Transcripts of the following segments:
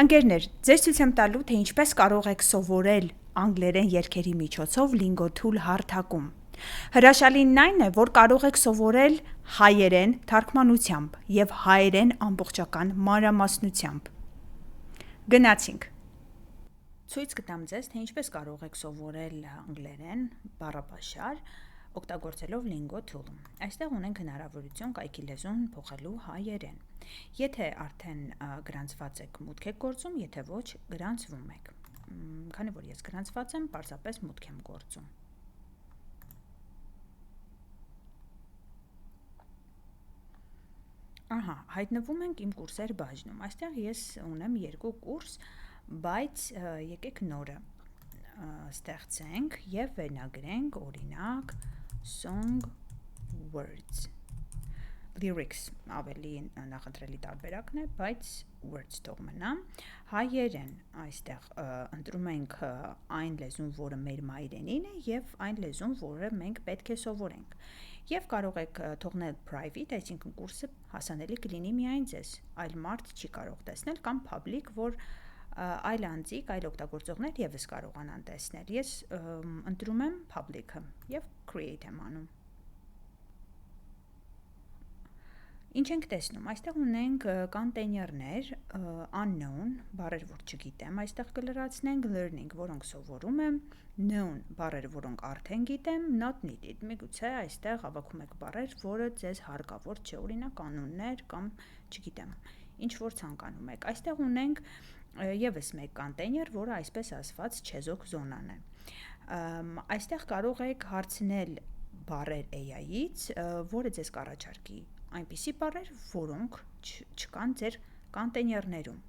Ընկերներ, ձեզ ցույց եմ տալու, թե ինչպես կարող եք սովորել անգլերեն երգերի միջոցով Lingotool հարթակում։ Հրաշալին այն է, որ կարող եք սովորել հայերեն թարգմանությամբ և հայերեն ամբողջական մանրամասնությամբ։ Գնացինք։ Ցույց կտամ ձեզ, թե ինչպես կարող եք սովորել անգլերեն բառապաշար օգտագործելով Lingotool։ Այստեղ ունենք հնարավորություն կայքի լեզուն փոխելու հայերեն։ Եթե արդեն գրանցված եք, մուտք եք գործում, եթե ոչ, գրանցվում եք։ Քանի որ ես գրանցված եմ, պարզապես մուտք եմ գործում։ Ահա, հայտնվում ենք իմ կուրսեր բաժնում։ Այստեղ ես ունեմ 2 կուրս, բայց եկեք նորը ստեղծենք և վերնագրենք, օրինակ, song words, lyrics ավելի նախընտրելի տարբերակն է, բայց words թող մնա, հայերեն, այստեղ ընտրում ենք այն լեզուն, որը մեր մայրենին է և այն լեզուն, որը մենք պետք է սովորենք, և կարող եք թողնել private, այսինքն կուրսը հասանելի կլինի միայն ձեզ, այլ մարդ չի կարող տեսնել, կամ public, որ այլ անձիկ, այլ օգտագործողներ ևս կարողանան տեսնել, ես ընտրում եմ public-ը և create եմ անում։ Ինչ ենք տեսնում, այստեղ ունենք կանտեյներներ, unknown, բառեր, որ չգիտեմ, այստեղ կլրացնենք, learning, որոնք սովորում եմ, known, բառեր, որոնք արդեն գիտեմ, not needed, միգուցե այստեղ հավաքում եք բառեր, որը ձեզ հարկավոր չէ, օրինակ կանոններ կամ չգիտեմ, ինչ որ ցանկանում եք։ Այստեղ ունենք ևս մեկ կանտեյներ, որը այսպես ասված չեզոք զոնան է։ Այստեղ կարող եք հարցնել բառեր AI-ից, որը ձեզ կառաջարկի այնպիսի բառեր, որոնք չկան ձեր կանտեյներներում։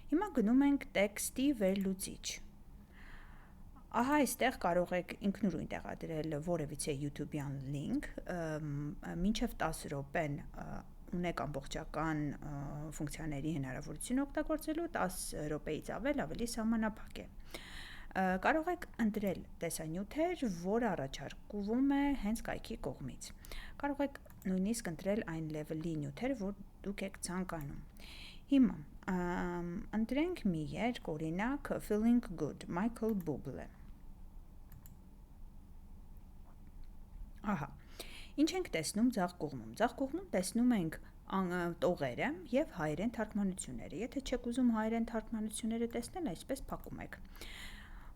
Հիմա գնում ենք տեքստի վերլուծիչ։ Ահա այստեղ կարող եք ինքնուրույն տեղադրել որևիցե YouTube-յան link, մինչև 10 րոպեն ունեք ամբողջական ֆունկցիաների հնարավորություն օգտագործելու, 10 րոպեից ավելի սահմանափակ է։ Կարող եք ընտրել տեսանյութեր, որը առաջարկվում է հենց կայքի կողմից։ Կարող եք նույնիսկ ընտրել այն level-ի նյութեր, որ դուք եք ցանկանում։ Հիմա ընտրենք մի երգ, օրինակ Feeling Good, Michael Bublé։ Ահա, ինչ ենք տեսնում ձախ կողմում։ Ձախ կողմում տեսնում ենք տողերը և հայերեն թարգմանությունները։ Եթե չեք ուզում հայերեն թարգմանությունները տեսնել, այսպես փակում եք։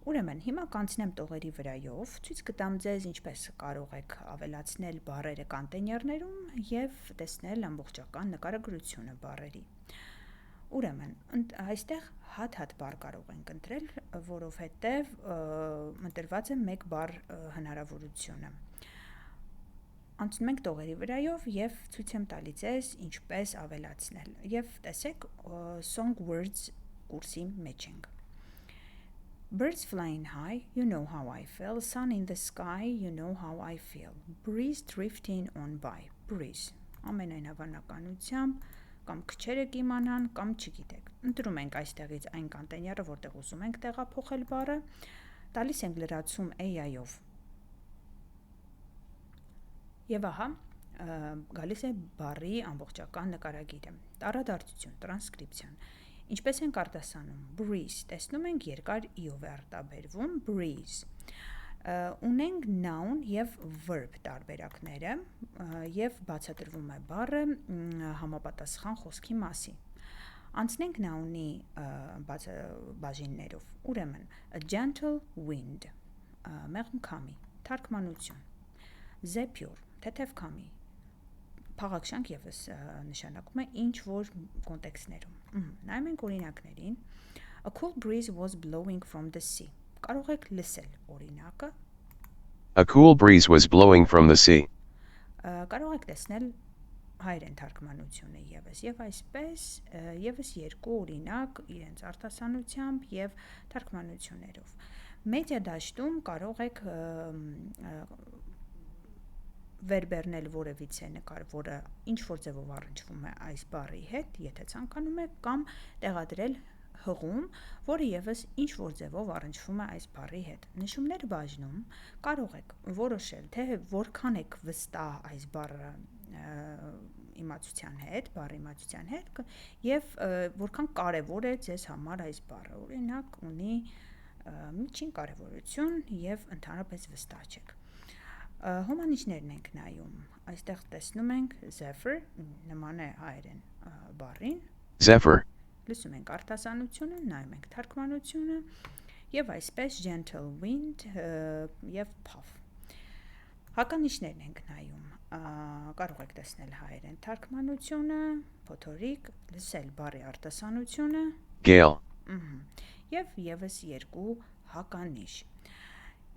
Ուրեմն, հիմա կանցնեմ տողերի վրայով, ցույց կտամ ձեզ ինչպես կարող եք ավելացնել բառերը կանտեյներներում և տեսնել ամբողջական նկարագրությունը բառերի։ Ուրեմն, այստեղ հատ բառ կարող ենք ընտրել, որովհետև ընտրված է մեկ բառ հնարավորությունը։ Անցնում ենք տողերի վրայով և ցույց եմ տալի ձեզ ինչպես ավելացնել։ Եվ տեսեք song words կուրսի մեջ ենք։ Birds flying high, you know how I feel, sun in the sky, you know how I feel, breeze drifting on by, breeze, ամենայն հավանականությամբ կամ քչերը կիմանան, կամ չգիտեք, ընտրում ենք այստեղից այն կանտեյները, որտեղ ուզում ենք տեղափոխել բառը, տալիս ենք լրացում AI-ով, և ահա գալիս է բառի ամբողջական նկարագիրը, տառադարձություն, տրանսկրիպցիան, ինչպես ենք արտասանում, breeze, տեսնում ենք երկար i-ով է արտաբերվում, breeze, ունենք noun և verb տարբերակները և բացատրվում է բառը համապատասխան խոսքի մասին։ Անցնենք noun-ի բաժիններով, ուրեմն, a gentle wind, մեղմ քամի, թարգմանություն, zephyr, թեթև քամի, փաղաքշանք ևս նշանակում է ինչ-որ կոնտեքստներում։ Նայում ենք օրինակներին, a cool breeze was blowing from the sea, կարող եք լսել օրինակը, A cool breeze was blowing from the sea. Կարող եք տեսնել հայերեն թարգմանությունը ևս, և այսպես ևս 2 օրինակ իրենց արտասանությամբ և թարգմանություններով։ Մեդիա դաշտում կարող եք վերբեռնել որևիցե նկար, որը ինչ-որ ձևով առնչվում է այս բառի հետ, եթե ցանկանում եք, կամ տեղադրել հղում, որը ևս ինչ-որ ձևով առնչվում է այս բառի հետ։ Նշումներ բաժնում կարող եք որոշել, թե որքան եք վստահ այս բառը իմացության հետ, բառի իմացության հետ եւ որքան կարեւոր է ձեզ համար այս բառը։ Օրինակ ունի միջին կարեւորություն եւ ընդհանրապես վստահ չեք։ Հոմանիշներն ենք նայում։ Այստեղ տեսնում ենք Zephyr, նման է հայերեն բառին։ Zephyr. Լսում ենք արտասանությունը, նայում ենք թարգմանությունը եւ այսպես gentle wind եւ puff։ Հականիշներն ենք նայում, կարող եք տեսնել հայերեն թարգմանությունը, փոթորիկ, լսել բառի արտասանությունը, Gale. եւ եւս երկու հականիշ։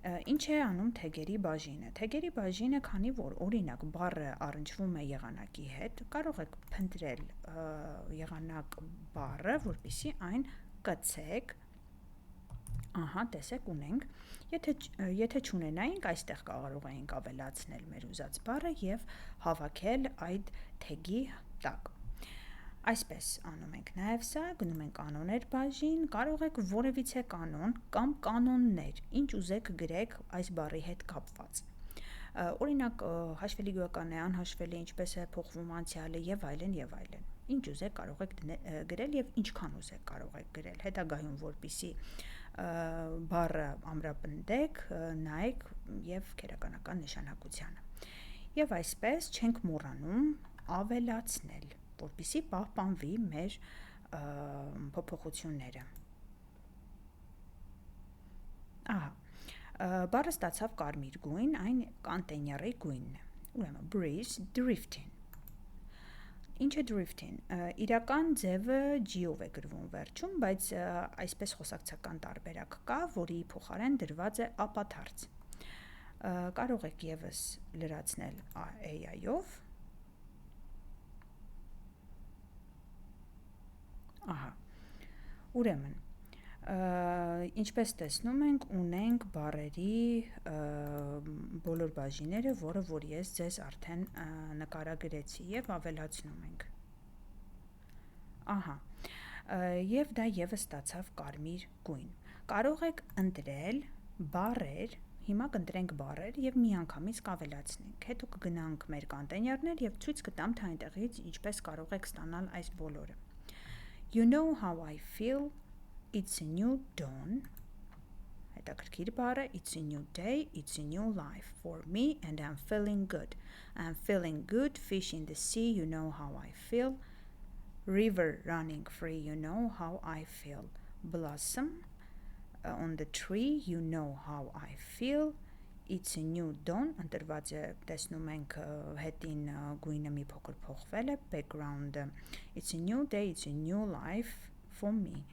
Ինչ է անում թեգերի բաժինը։ Թեգերի բաժինը, քանի որ օրինակ բառը առնչվում է եղանակի հետ, կարող եք փնտրել եղանակ բառը, որպեսզի այն կցեք։ Ահա, տեսեք, ունենք։ Եթե չունենայինք, այստեղ կարող էինք ավելացնել մեր ուզած բառը եւ հավաքել այդ թեգի տակ։ Այսպես անում ենք նաեւ սա, գնում ենք կանոններ բաժին, կարող եք որևիցե կանոն կամ կանոններ, ինչ ուզեք գրեք այս բառի հետ կապված։ Օրինակ հաշվելի գոյական է, անհաշվելի, ինչպես է փոխվում անցյալը եւ այլն եւ այլն։ Ինչ ուզեք կարող եք գրել եւ ինչքան ուզեք կարող եք գրել։ Հետագայում որպեսի բառը ամրապնդեք, նայեք եւ քերականական նշանակությանը։ Եվ այսպես չենք մոռանում ավելացնել, որպեսի պահպանվի մեր փոփոխությունները։ Ահա, բառը ստացավ կարմիր գույն, այն կոնտեյների գույնն է։ Ուրեմն breeze, drifting։ Ինչ է drifting։ Իրական ձևը G-ով է գրվում վերջում, բայց այսպես խոսակցական տարբերակ կա, որի փոխարեն դրված է ապաթարց։ Կարող եք եւս լրացնել AI-ով։ Ահա։ Ուրեմն, ինչպես տեսնում ենք, ունենք բառերի բոլոր բաժինները, որ ես ձեզ արդեն նկարագրեցի եւ ավելացնում ենք։ Ահա։ Եվ դա եւս ստացավ կարմիր գույն։ Կարող եք ընտրել բառեր, հիմա կընտրենք բառեր եւ միանգամից կավելացնենք։ Հետո կգնանք մեր կոնտեյներներ եւ ցույց կտամ, թե այնտեղից ինչպես կարող եք ստանալ այս բոլորը։ You know how I feel. It's a new dawn. Հետաքրքիր բառը, it's a new day, it's a new life for me and I'm feeling good. I'm feeling good, fish in the sea, you know how I feel. River running free, you know how I feel. Blossom on the tree, you know how I feel. It's a new dawn, ընտրված է, տեսնում ենք հետին գույնը մի փոքր փոխվել է, background-ը, it's a new day, it's a new life for me,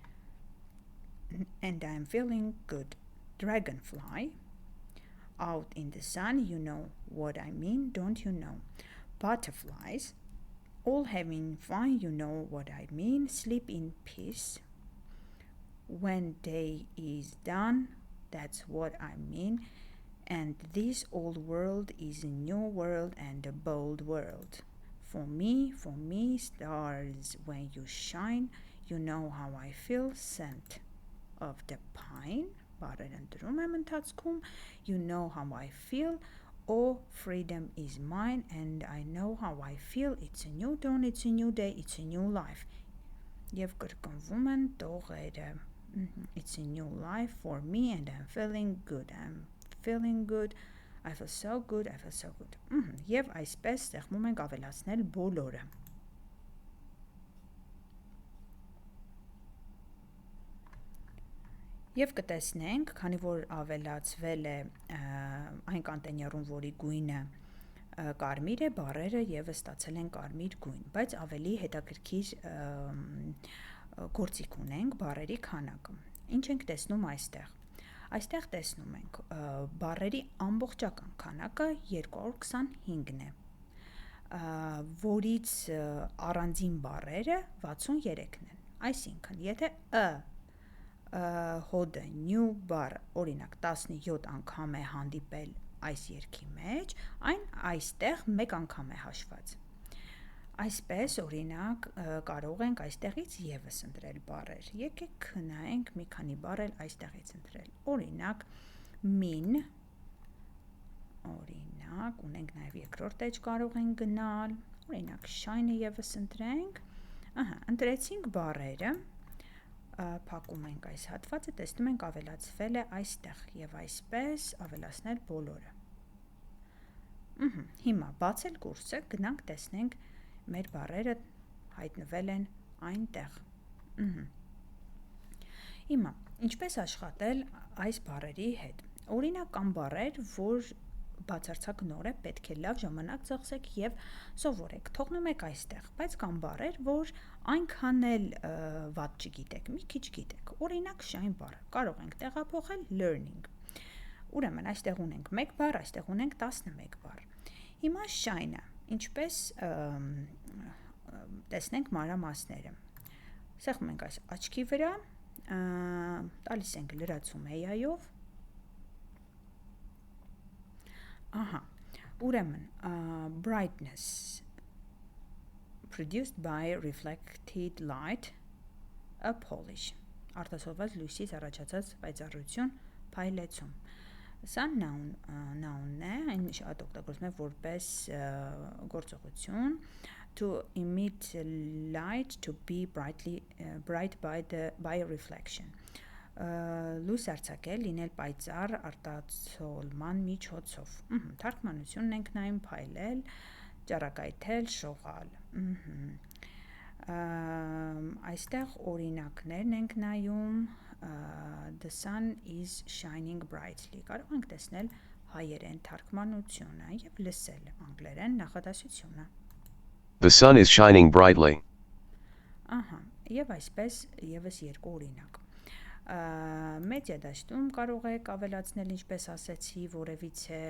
and I'm feeling good. Dragonfly, out in the sun, you know what I mean, don't you know? Butterflies, all having fun, you know what I mean, sleep in peace. When day is done, that's what I mean. And this old world is a new world and a bold world. For me, stars, when you shine, you know how I feel, scent of the pine, you know how I feel, oh, freedom is mine, and I know how I feel, it's a new dawn, it's a new day, it's a new life. Եվ կրկնվում են տողերը. It's a new life for me and I'm feeling good. I'm feeling good. I feel so good. I feel so good. Եվ այսպես ստեղծում ենք ավելացնել բոլորը։ Եվ կտեսնենք, քանի որ ավելացվել է այն կոնտեյներում, որի գույնը կարմիր է, բառերը եւս ստացել են կարմիր գույն, բայց ավելի հետաքրքիր գործիք ունենք բառերի քանակը։ Ինչ ենք տեսնում այստեղ։ Այստեղ տեսնում ենք բառերի ամբողջական քանակը 225-ն է, որից առանձին բառերը 63-ն են։ Այսինքն, եթե հոդը new բառ, օրինակ 17 անգամ է հանդիպել այս երգի մեջ, այն այստեղ մեկ անգամ է հաշված։ Այսպես, օրինակ, կարող ենք այստեղից եւս ընտրել բառեր։ Եկեք նայենք մի քանի բառ այստեղից ընտրել։ Օրինակ, mean, օրինակ, ունենք նաեւ երկրորդ էջ կարող ենք գնալ, Օրինակ shine-ը եւս ընտրենք։ Ընտրեցինք բառերը, փակում ենք այս հատվածը, տեսնում ենք ավելացվել է այստեղ եւ այսպես ավելացնել բոլորը։ Հիմա բացել կուրսը, գնանք տեսնենք մեր բառերը հայտնվել են այնտեղ։ Հիմա ինչպես աշխատել այս բառերի հետ։ Օրինակ կան բառեր, որ բացարձակ նոր է, պետք է լավ ժամանակ ծախսեք եւ սովորեք, թողնում եք այստեղ, բայց կան բառեր, որ այնքան էլ վատ չգիտեք, մի քիչ գիտեք։ Օրինակ shine բառը կարող ենք տեղափոխել learning։ Ուրեմն այստեղ ունենք 1 բառ, այստեղ ունենք 11 բառ։ Հիմա shine-ը, ինչպես տեսնենք մանրամասները։ Սեղմում ենք այս աչքի վրա, տալիս ենք լրացում AI-ով։ Ուրեմն brightness produced by reflected light a polish արտասովված լույսից առաջացած պայծառություն փայլեցում։ Սա noun է, այն շատ օգտագործվում է որպես գործողություն to emit light to be bright by reflection լույս արձակել, լինել պայծառ արտացոլման միջոցով։ Թարգմանությունն ենք նայում փայլել, ճառագայթել, շողալ։ Այստեղ օրինակներն ենք նայում the sun is shining brightly։ Կարող ենք տեսնել հայերեն թարգմանությունը եւ լսել անգլերեն նախադասությունը։ The sun is shining brightly. Եվ այսպես եւս 2 օրինակ։ Մեդիա դաշտում կարող եք ավելացնել, ինչպես ասեցի, որևիցե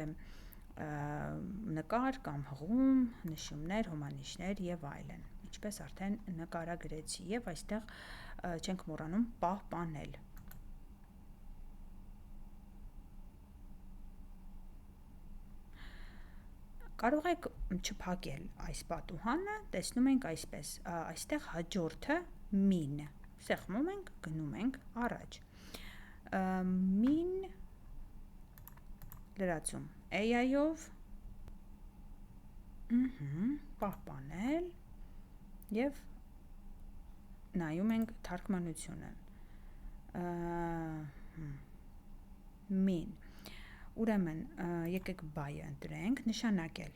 նկար կամ հղում, նշումներ, հոմանիշներ եւ այլն, ինչպես արդեն նկարագրեցի եւ այստեղ չենք մոռանում պահպանել։ Կարող եք չփակել այս պատուհանը, տեսնում ենք այսպես, այստեղ հաջորդը mean, սեղմում ենք, գնում ենք առաջ։ Mean լրացում AI-ով, պահպանել եւ նայում ենք թարգմանությունը։ Mean Ուրեմն եկեք buy-ը ընտրենք, նշանակել,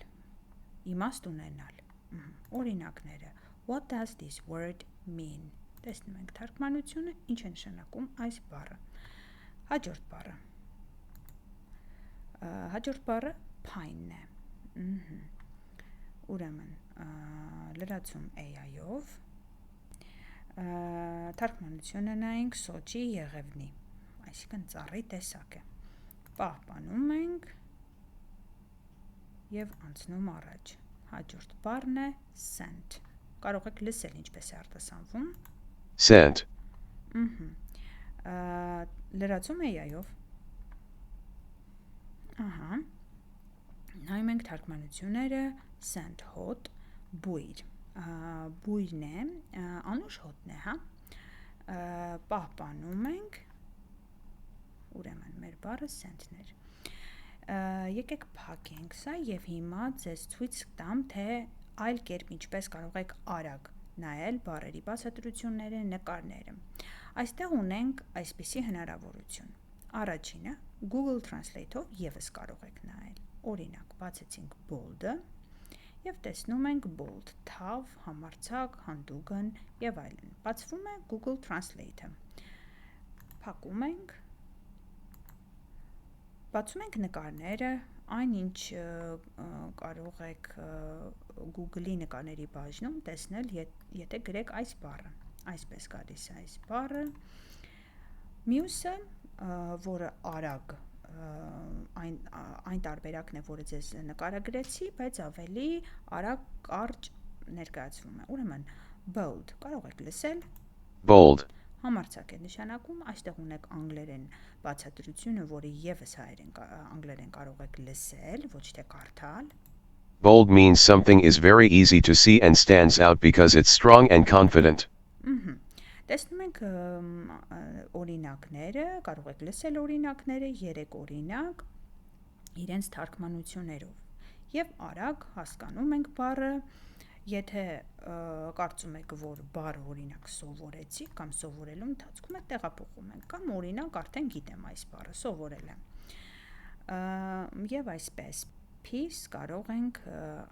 իմաստ ունենալ։ Օրինակները What does this word mean? Տեսնում ենք թարգմանությունը, ինչ է նշանակում այս բառը։ Հաջորդ բառը pine է։ Ուրեմն լրացում AI-ով, թարգմանությունը նայենք Սոճի Եղևնի, այսինքն ծառի տեսակ է։ Պահպանում ենք եւ անցնում առաջ։ Հաջորդ բառն է scent։ Կարող եք լսել ինչպես է արտասանվում։ Scent. Լրացում AI-ով։ Նայում ենք թարգմանությունները scent hot, բույր։ Բույրն է, անուշ հոտն է, հա։ Պահպանում ենք։ Ուրեմն մեր բառը scent-ն էր։ Եկեք փակենք սա եւ հիմա ձեզ ցույց տամ, թե այլ կերպ ինչպես կարող եք արագ նայել բառերի բացատրությունները, նկարները։ Այստեղ ունենք այսպիսի հնարավորություն։ Առաջինը Google Translate-ով եւս կարող եք նայել։ Օրինակ, բացեցինք bold-ը եւ տեսնում ենք bold, թավ, համարձակ, հանդուգն եւ այլն։ Բացվում է Google Translate-ը։ Փակում ենք։ Բացում ենք նկարները, այնինչ կարող եք Google-ի նկարների բաժնում տեսնել, եթե գրեք այս բառը, այսպես գալիս է այս բառը։ Մյուսը, որը արագ այն տարբերակն է, որը ձեզ նկարագրեցի, բայց ավելի արագ կարճ ներկայացվում է։ Ուրեմն bold, կարող եք լսել։ Bold. Համարձակ է նշանակում, այստեղ ունեք անգլերեն բացատրությունը, որը եւս անգլերեն կարող եք լսել, ոչ թե կարդալ։ Bold means something is very easy to see and stands out because it's strong and confident. Տեսնում ենք օրինակները, կարող եք լսել օրինակները, 3 օրինակ իրենց թարգմանություններով։ Եվ արագ հասկանում ենք բառը Եթե կարծում եք, որ բառը օրինակ սովորեցիք կամ սովորելու ընթացքում եք տեղափոխում եք, կամ օրինակ արդեն գիտեմ այս բառը, սովորել եմ։ Եվ այսպես, peace կարող ենք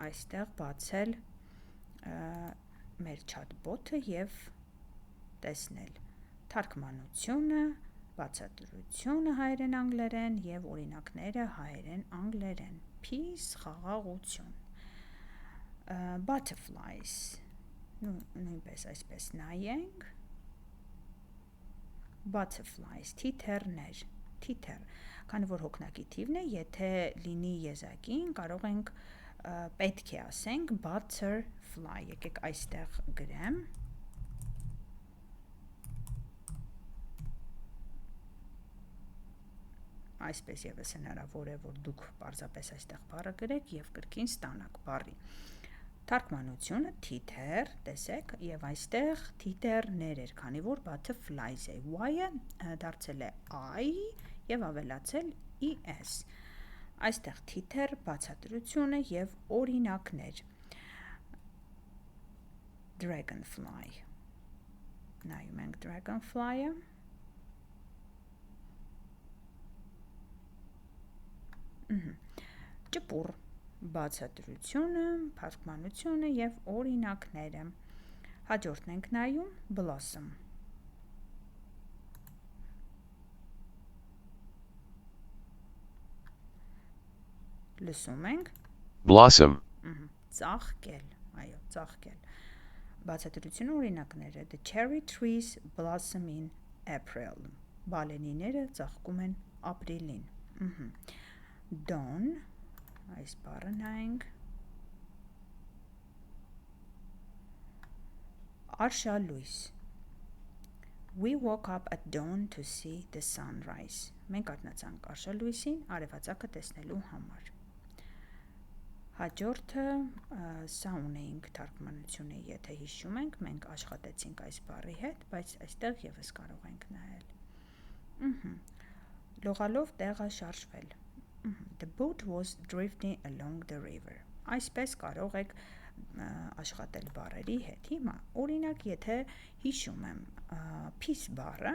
այստեղ բացել մեր chatbot-ը եւ տեսնել թարգմանությունը, բացատրությունը հայերեն անգլերեն եւ օրինակները հայերեն անգլերեն։ Peace խաղաղություն։ Butterflies նույնպես այսպես նայենք butterflies թիթեռներ թիթեռ քանի որ հոգնակի թիվն է եթե լինի եզակին կարող ենք պետք է ասենք butterfly եկեք այստեղ գրեմ այսպես եւս հնարավոր է որ դուք պարզապես այստեղ բառը գրեք եւ կրկին ստանաք բառի Թարգմանությունը թիթեռ, տեսեք, եւ այստեղ թիթեռներ էր, քանի որ butterflies է, y-ը դարձել է I եւ ավելացել es։ Այստեղ թիթեռ, բացատրությունը եւ օրինակներ։ Dragonfly։ Նայում ենք dragonfly-ը։ Ճպուռ բացատրությունը, թարգմանությունը եւ օրինակները։ Հաջորդն ենք նայում blossom։ Լսում ենք blossom, ծաղկել, այո, ծաղկել։ Բացատրությունը օրինակները the cherry trees blossom in April։ Բալենիները ծաղկում են ապրիլին։ Dawn այս բառը նայենք Արշալույս We woke up at dawn to see the sunrise Մենք արթնացանք արշալույսին արևածագը տեսնելու համար Հաջորդը սա ունեինք թարգմանությունը եթե հիշում ենք մենք աշխատեցինք այս բառի հետ բայց այստեղ եւս կարող ենք նայել Լողալով տեղը շարժվել The boat was drifting along the river. Այսպես կարող եք աշխատել բառերի հետ։ Հիմա, օրինակ, եթե հիշում եմ peace բառը,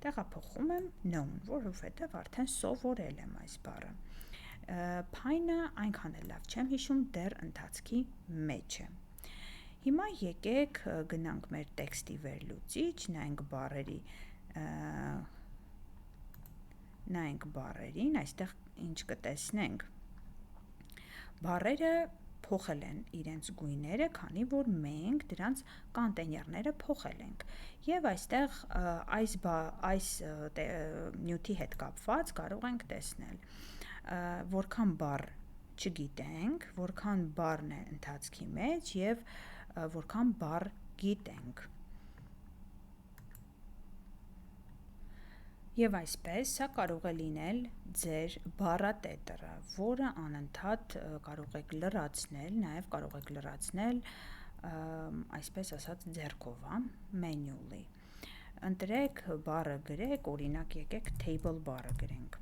տեղափոխում եմ known, որովհետև արդեն սովորել եմ այս բառը։ Pine-ը այնքան էլ լավ չեմ հիշում, դեռ ընթացքի մեջ է։ Հիմա եկեք գնանք մեր տեքստի վերլուծիչ, նայենք բառերին, այստեղ ինչ կտեսնենք։ Բառերը փոխել են իրենց գույները, քանի որ մենք դրանց կոնտեյներները փոխել ենք։ Եվ այստեղ այս նյութի հետ կապված կարող ենք տեսնել, որքան բառ չգիտենք, որքան բառն է ընթացքի մեջ եւ որքան բառ գիտենք։ Եվ այսպես սա կարող է լինել ձեր բառատետրը, որը անընդհատ կարող եք լրացնել, նաև կարող եք լրացնել, այսպես ասած ձեռքով, manually։ Ընտրեք բառը գրեք, օրինակ եկեք table բառը գրենք։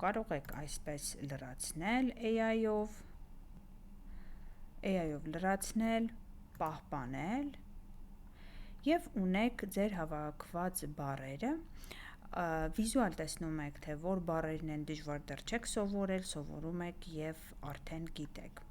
Կարող եք այսպես լրացնել AI-ով լրացնել, պահպանել Եվ ունեք ձեր հավաքված բառերը, վիզուալ տեսնում եք, թե որ բառերն են դժվար դեռ չեք սովորել, սովորում եք եւ արդեն գիտեք։